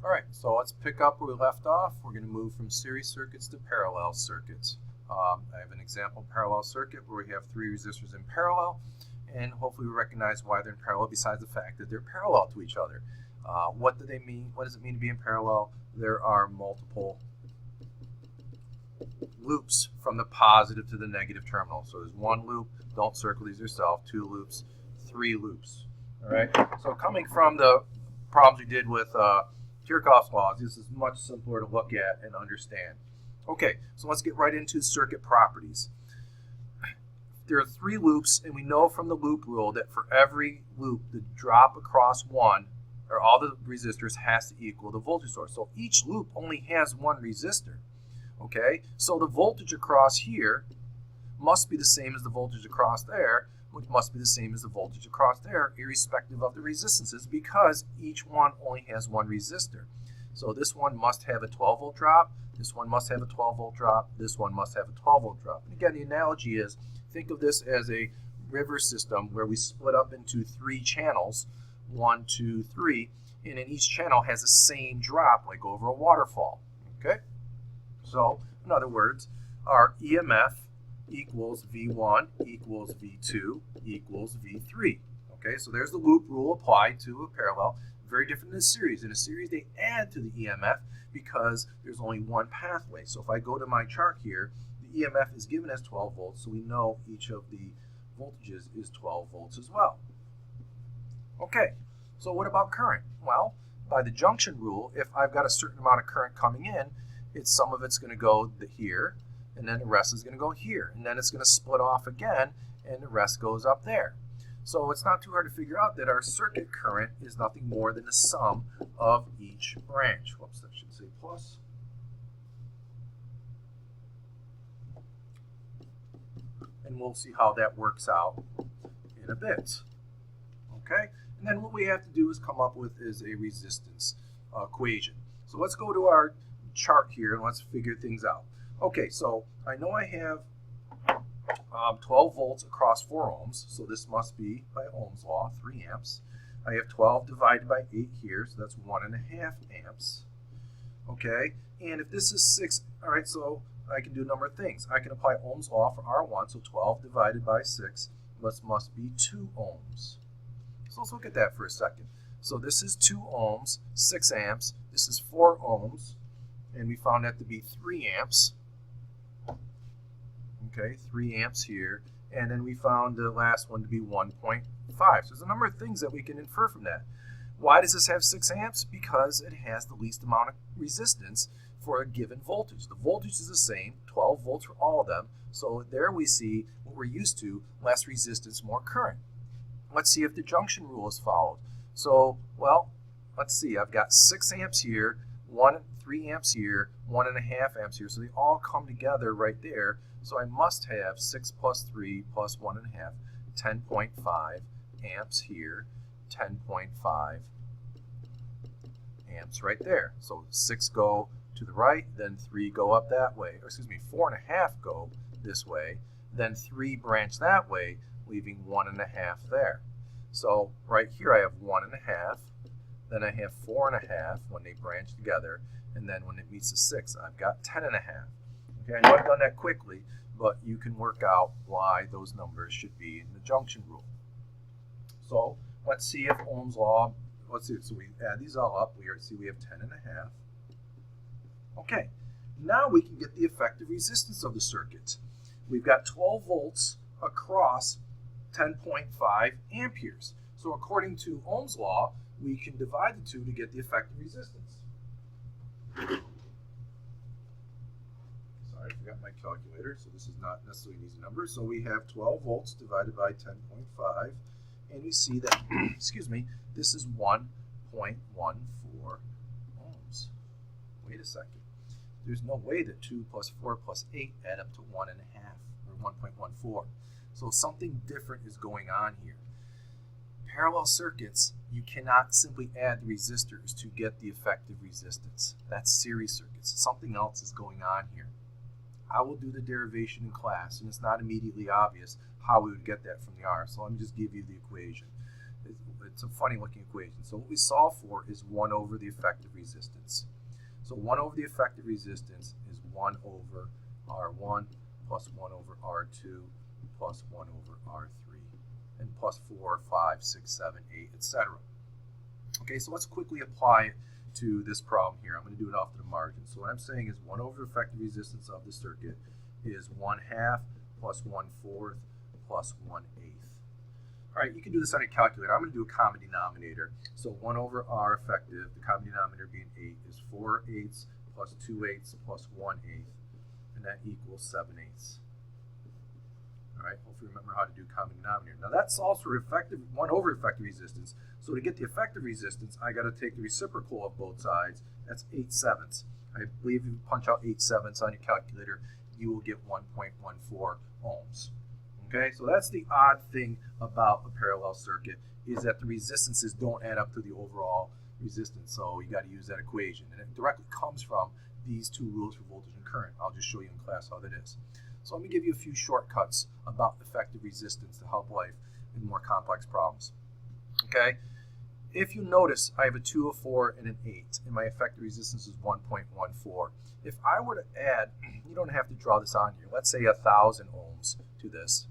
All right, so let's pick up where we left off. We're going to move from series circuits to parallel circuits. I have an example parallel circuit where we have three resistors in parallel, and hopefully we recognize why they're in parallel besides the fact that they're parallel to each other. What do they mean? What does it mean to be in parallel? There are multiple loops from the positive to the negative terminal. So there's one loop, don't circle these yourself, two loops, three loops. All right, so coming from the problems we did with Kirchhoff's laws, this is much simpler to look at and understand. Okay, so let's get right into circuit properties. There are three loops, and we know from the loop rule that for every loop, the drop across one, or all the resistors, has to equal the voltage source. So each loop only has one resistor. Okay, so the voltage across here must be the same as the voltage across there, which must be the same as the voltage across there, irrespective of the resistances, because each one only has one resistor. So this one must have a 12 volt drop, this one must have a 12 volt drop, this one must have a 12 volt drop. And again, the analogy is, think of this as a river system where we split up into three channels, 1, 2, 3, and in each channel has the same drop, like over a waterfall. Okay? So, in other words, our EMF equals V1 equals V2 equals V3. Okay, so there's the loop rule applied to a parallel. Very different in a series. In a series, they add to the EMF because there's only one pathway. So if I go to my chart here, the EMF is given as 12 volts, so we know each of the voltages is 12 volts as well. Okay, so what about current? Well, by the junction rule, if I've got a certain amount of current coming in, some of it's going to go here, and then the rest is going to go here, and then it's going to split off again, and the rest goes up there. So it's not too hard to figure out that our circuit current is nothing more than the sum of each branch. Whoops, that should say plus. And we'll see how that works out in a bit. Okay, and then what we have to do is come up with is a resistance equation. So let's go to our chart here and let's figure things out. Okay, so I know I have 12 volts across 4 ohms, so this must be by Ohm's law, 3 amps. I have 12 divided by 8 here, so that's 1.5 amps. Okay, and if this is 6, all right, so I can do a number of things. I can apply Ohm's law for R1, so 12 divided by 6 must be 2 ohms. So let's look at that for a second. So this is 2 ohms, 6 amps, this is 4 ohms, and we found that to be 3 amps. Okay, 3 amps here, and then we found the last one to be 1.5. So there's a number of things that we can infer from that. Why does this have 6 amps? Because it has the least amount of resistance for a given voltage. The voltage is the same, 12 volts for all of them. So there we see what we're used to, less resistance, more current. Let's see if the junction rule is followed. So, well, let's see. I've got 6 amps here, 3 amps here, 1.5 amps here. So they all come together right there. So I must have 6 plus 3 plus 1.5, 10.5 amps here, 10.5 amps right there. So 6 go to the right, then 3 go up that way. Or excuse me, 4.5 go this way, then 3 branch that way, leaving 1.5 there. So right here I have 1.5, then I have 4.5 when they branch together, and then when it meets the 6, I've got 10.5. Okay, I know I've done that quickly, but you can work out why those numbers should be in the junction rule. So let's see if Ohm's law, let's see, so we add these all up, we see we have 10.5. Okay, now we can get the effective resistance of the circuit. We've got 12 volts across 10.5 amperes. So according to Ohm's law, we can divide the two to get the effective resistance. I forgot my calculator, so this is not necessarily an easy number. So we have 12 volts divided by 10.5, and we see that, excuse me, this is 1.14 ohms. Wait a second. There's no way that 2 plus 4 plus 8 add up to 1.5 or 1.14. So something different is going on here. Parallel circuits, you cannot simply add the resistors to get the effective resistance. That's series circuits. Something else is going on here. I will do the derivation in class, and it's not immediately obvious how we would get that from the R. So let me just give you the equation. it's a funny looking equation. So what we solve for is 1 over the effective resistance. So 1 over the effective resistance is 1 over R1 plus 1 over R2 plus 1 over R3 and plus 4, 5, 6, 7, 8, etc. Okay, so let's quickly apply it to this problem here. I'm going to do it off to the margin. So what I'm saying is 1 over effective resistance of the circuit is 1/2 plus 1/4 plus 1/8. All right, you can do this on a calculator. I'm going to do a common denominator. So 1 over R effective, the common denominator being 8, is 4/8 plus 2/8 plus 1/8, and that equals 7/8. All right, hopefully remember how to do common denominator. Now that solves for effective 1 over effective resistance. So to get the effective resistance, I got to take the reciprocal of both sides. That's 8/7. I believe if you punch out 8/7 on your calculator, you will get 1.14 ohms. Okay, so that's the odd thing about a parallel circuit, is that the resistances don't add up to the overall resistance. So you got to use that equation, and it directly comes from these two rules for voltage and current. I'll just show you in class how that is. So let me give you a few shortcuts about effective resistance to help life in more complex problems. Okay, if you notice, I have a 2, a 4, and an 8, and my effective resistance is 1.14. If I were to add, you don't have to draw this on here, let's say 1,000 ohms to this,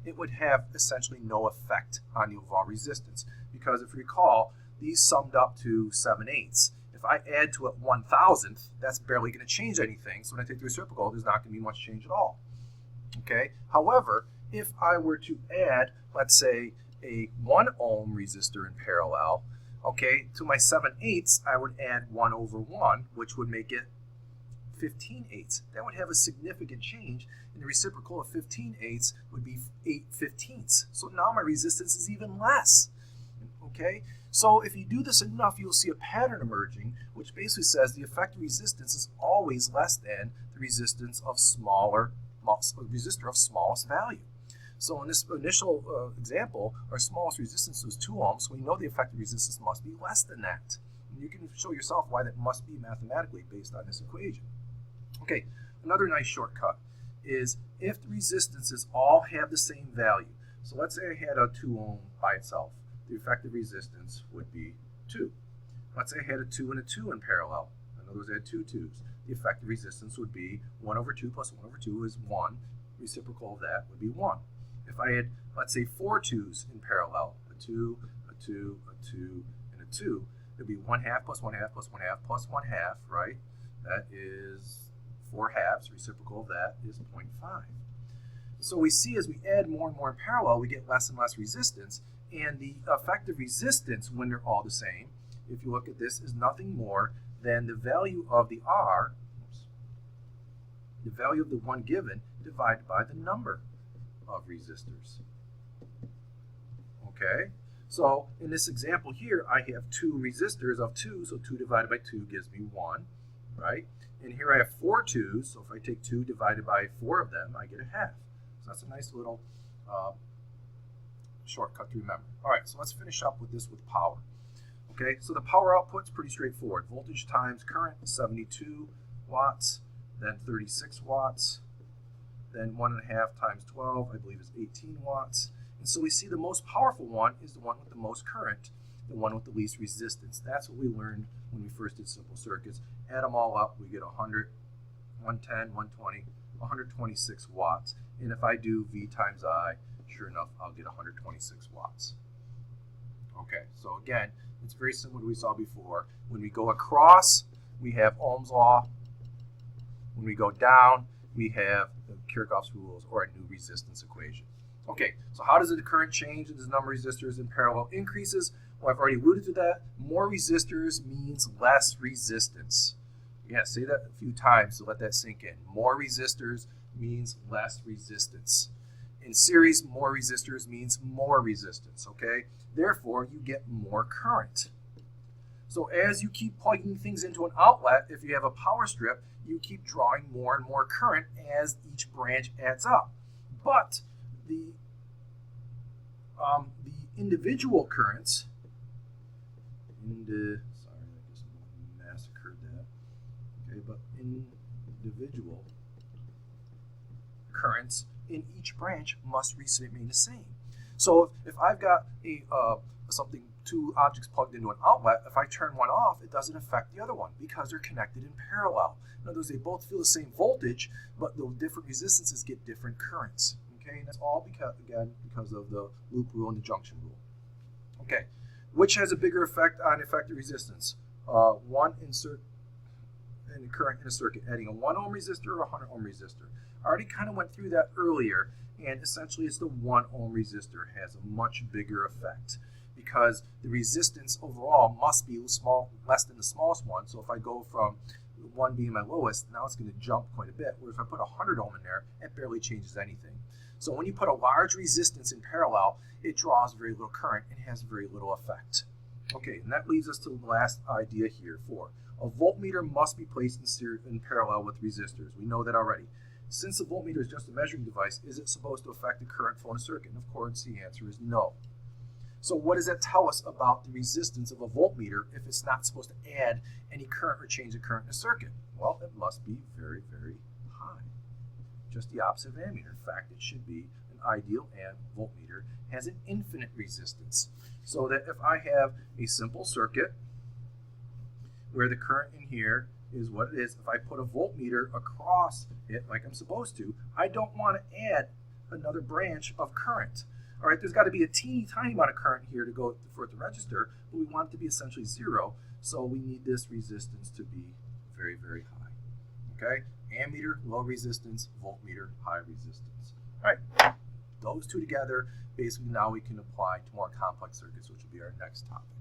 it would have essentially no effect on the overall resistance, because if you recall, these summed up to 7/8. If I add to it 1,000th, that's barely going to change anything. So when I take the reciprocal, there's not going to be much change at all. Okay. However, if I were to add, let's say, a 1 ohm resistor in parallel, okay, to my 7/8, I would add 1 over 1, which would make it 15/8. That would have a significant change, and the reciprocal of 15/8 would be 8/15. So now my resistance is even less. Okay, so if you do this enough, you'll see a pattern emerging, which basically says the effective resistance is always less than the resistance of resistor of smallest value. So in this initial example, our smallest resistance was 2 ohms, so we know the effective resistance must be less than that. And you can show yourself why that must be mathematically based on this equation. Okay, another nice shortcut is if the resistances all have the same value. So let's say I had a 2 ohm by itself. The effective resistance would be 2. Let's say I had a 2 and a 2 in parallel. In other words, I had 2 2s. The effective resistance would be 1 over 2 plus 1 over 2 is 1. Reciprocal of that would be 1. If I had, let's say, 4 2s in parallel, a 2, a 2, a 2, and a 2, it would be 1/2 plus 1/2 plus 1/2 plus 1/2, right? That is 4 halves. Reciprocal of that is 0.5. So we see as we add more and more in parallel, we get less and less resistance. And the effective resistance, when they're all the same, if you look at this, is nothing more than the value of the R, the value of the one given, divided by the number of resistors. Okay, so in this example here, I have 2 resistors of 2, so 2 divided by 2 gives me 1, right? And here I have 4 2s, so if I take 2 divided by 4 of them, I get 1/2. So that's a nice little shortcut to remember. All right, so let's finish up with this with power. Okay, so the power output's pretty straightforward. Voltage times current, 72 watts, then 36 watts, then 1.5 times 12, I believe is 18 watts. And so we see the most powerful one is the one with the most current, the one with the least resistance. That's what we learned when we first did simple circuits. Add them all up, we get 100, 110, 120, 126 watts. And if I do V times I, sure enough, I'll get 126 watts. Okay, so again, it's very similar to what we saw before. When we go across, we have Ohm's law. When we go down, we have the Kirchhoff's rules, or a new resistance equation. Okay, so how does the current change as the number of resistors in parallel increases? Well, I've already alluded to that. More resistors means less resistance. Yeah, say that a few times to let that sink in. More resistors means less resistance. In series, more resistors means more resistance, okay? Therefore, you get more current. So as you keep plugging things into an outlet, if you have a power strip, you keep drawing more and more current as each branch adds up. But the individual currents, sorry, I just massacred that. Okay, but individual currents in each branch must remain the same. So if I've got two objects plugged into an outlet, if I turn one off, it doesn't affect the other one because they're connected in parallel. In other words, they both feel the same voltage, but the different resistances get different currents. Okay, and that's all because of the loop rule and the junction rule. Okay, which has a bigger effect on effective resistance? One insert in the current in a circuit, adding a 1 ohm resistor or a 100 ohm resistor. I already kind of went through that earlier, and essentially it's the 1 ohm resistor has a much bigger effect because the resistance overall must be less than the smallest one. So if I go from 1 being my lowest, now it's going to jump quite a bit. Whereas if I put a 100 ohm in there, it barely changes anything. So when you put a large resistance in parallel, it draws very little current and has very little effect. Okay, and that leads us to the last idea here. 4. A voltmeter must be placed in parallel with resistors. We know that already. Since the voltmeter is just a measuring device, is it supposed to affect the current flow in a circuit? And of course, the answer is no. So what does that tell us about the resistance of a voltmeter if it's not supposed to add any current or change the current in a circuit? Well, it must be very, very high. Just the opposite of an ammeter. In fact, it should be an ideal voltmeter has an infinite resistance. So that if I have a simple circuit where the current in here is what it is, if I put a voltmeter across it like I'm supposed to, I don't want to add another branch of current. All right, there's got to be a teeny tiny amount of current here to go for it to register, but we want it to be essentially 0, so we need this resistance to be very, very high. Okay, ammeter, low resistance, voltmeter, high resistance. All right, those two together, basically now we can apply to more complex circuits, which will be our next topic.